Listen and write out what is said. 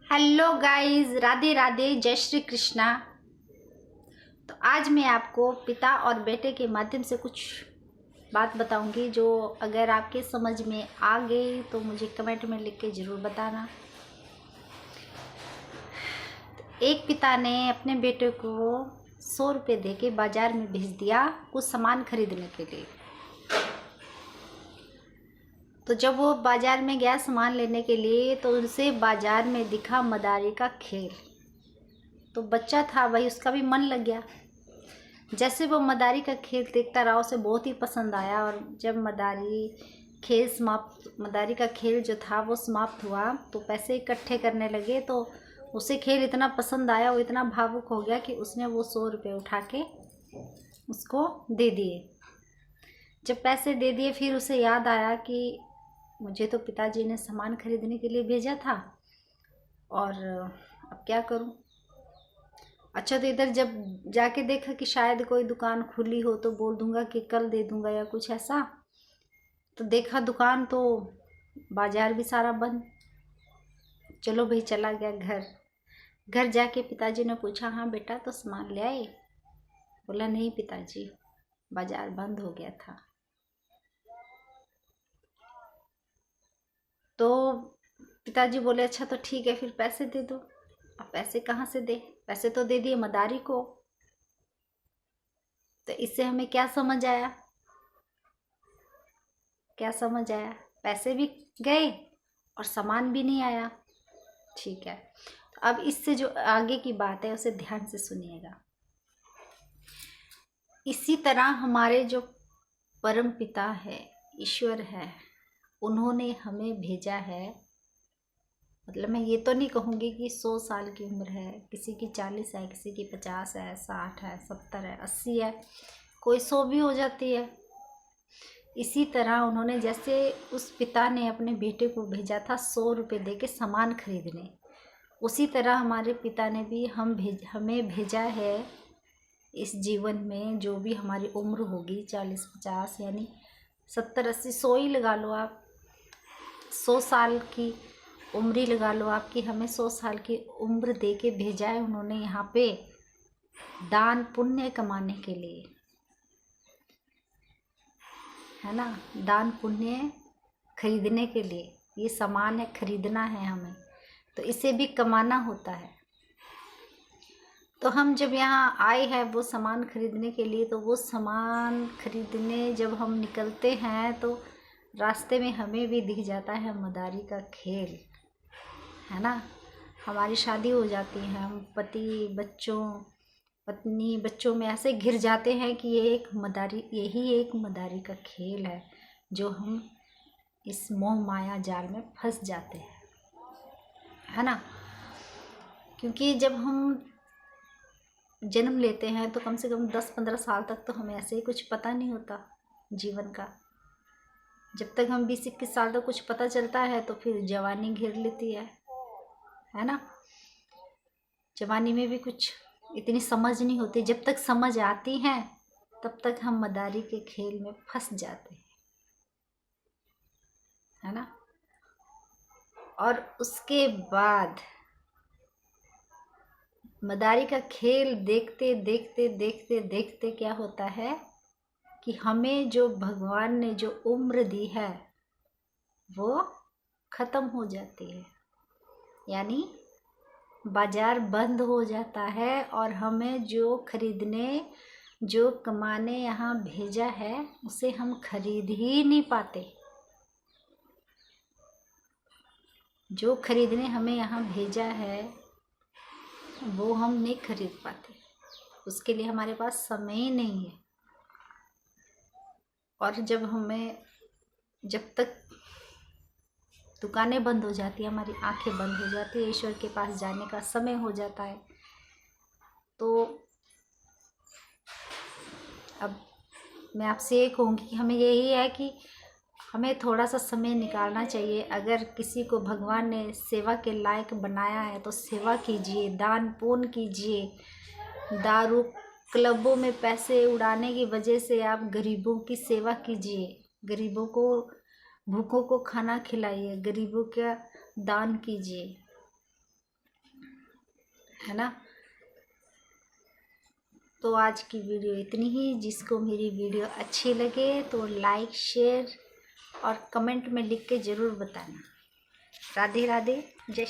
Hello guys, Radhe Radhe, जय श्री कृष्णा। तो आज मैं आपको पिता और बेटे के माध्यम से कुछ बात बताऊंगी जो अगर आपके समझ में आ गई तो मुझे कमेंट में लिख के ज़रूर बताना। एक पिता ने अपने बेटे को 100 रुपये दे के बाज़ार में भेज दिया कुछ सामान खरीदने के लिए। तो जब वो बाज़ार में गया सामान लेने के लिए तो उनसे बाज़ार में दिखा मदारी का खेल। तो बच्चा था भाई, उसका भी मन लग गया। जैसे वो मदारी का खेल देखता रहा, उसे बहुत ही पसंद आया। और जब मदारी का खेल जो था वो समाप्त हुआ तो पैसे इकट्ठे करने लगे। तो उसे खेल इतना पसंद आया, वो इतना भावुक हो गया कि उसने वो 100 रुपये उठा के उसको दे दिए। जब पैसे दे दिए फिर उसे याद आया कि मुझे तो पिताजी ने सामान खरीदने के लिए भेजा था और अब क्या करूं। अच्छा, तो इधर जब जाके देखा कि शायद कोई दुकान खुली हो तो बोल दूंगा कि कल दे दूंगा या कुछ ऐसा। तो देखा दुकान तो बाजार भी सारा बंद। चलो भाई, चला गया घर। घर जाके पिताजी ने पूछा, हाँ बेटा तो सामान ले आए? बोला नहीं पिताजी, बाजार बंद हो गया था। तो पिताजी बोले अच्छा तो ठीक है, फिर पैसे दे दो। अब पैसे कहाँ से दे? पैसे तो दे दिए मदारी को। तो इससे हमें क्या समझ आया? क्या समझ आया? पैसे भी गए और सामान भी नहीं आया। ठीक है, तो अब इससे जो आगे की बात है उसे ध्यान से सुनिएगा। इसी तरह हमारे जो परम पिता है, ईश्वर है, उन्होंने हमें भेजा है। मतलब मैं ये तो नहीं कहूँगी कि 100 साल की उम्र है, किसी की 40 है, किसी की 50 है, 60 है, 70 है, 80 है, कोई 100 भी हो जाती है। इसी तरह उन्होंने, जैसे उस पिता ने अपने बेटे को भेजा था 100 रुपये दे के सामान खरीदने, उसी तरह हमारे पिता ने भी हमें भेजा है इस जीवन में। जो भी हमारी उम्र होगी 40 50 यानी 70 80 100 ही लगा लो आप, 100 साल की उम्र ही लगा लो आपकी। हमें 100 साल की उम्र दे के भेजा है उन्होंने यहाँ पे दान पुण्य कमाने के लिए, है ना। दान पुण्य खरीदने के लिए, ये सामान है, खरीदना है हमें, तो इसे भी कमाना होता है। तो हम जब यहाँ आए हैं वो सामान खरीदने के लिए, तो वो सामान खरीदने जब हम निकलते हैं तो रास्ते में हमें भी दिख जाता है मदारी का खेल, है ना। हमारी शादी हो जाती है, हम पत्नी बच्चों में ऐसे घिर जाते हैं कि यही एक मदारी का खेल है जो हम इस मोह माया जाल में फंस जाते हैं, है ना। क्योंकि जब हम जन्म लेते हैं तो कम से कम 10-15 साल तक तो हमें ऐसे ही कुछ पता नहीं होता जीवन का। जब तक हम 20-21 साल तक कुछ पता चलता है तो फिर जवानी घेर लेती है ना। जवानी में भी कुछ इतनी समझ नहीं होती। जब तक समझ आती है तब तक हम मदारी के खेल में फंस जाते हैं, है ना। और उसके बाद मदारी का खेल देखते देखते देखते देखते क्या होता है कि हमें जो भगवान ने जो उम्र दी है वो ख़त्म हो जाती है, यानी बाज़ार बंद हो जाता है। और हमें जो खरीदने, जो कमाने यहाँ भेजा है उसे हम खरीद ही नहीं पाते। जो खरीदने हमें यहाँ भेजा है वो हम नहीं खरीद पाते, उसके लिए हमारे पास समय ही नहीं है। और जब तक दुकानें बंद हो जाती है, हमारी आंखें बंद हो जाती है, ईश्वर के पास जाने का समय हो जाता है। तो अब मैं आपसे ये कहूँगी कि हमें यही है कि हमें थोड़ा सा समय निकालना चाहिए। अगर किसी को भगवान ने सेवा के लायक बनाया है तो सेवा कीजिए, दान पुण्य कीजिए। दारू क्लबों में पैसे उड़ाने की वजह से आप गरीबों की सेवा कीजिए, गरीबों को, भूखों को खाना खिलाइए, गरीबों का दान कीजिए, है ना। तो आज की वीडियो इतनी ही। जिसको मेरी वीडियो अच्छी लगे तो लाइक शेयर और कमेंट में लिख के ज़रूर बताना। राधे राधे, जय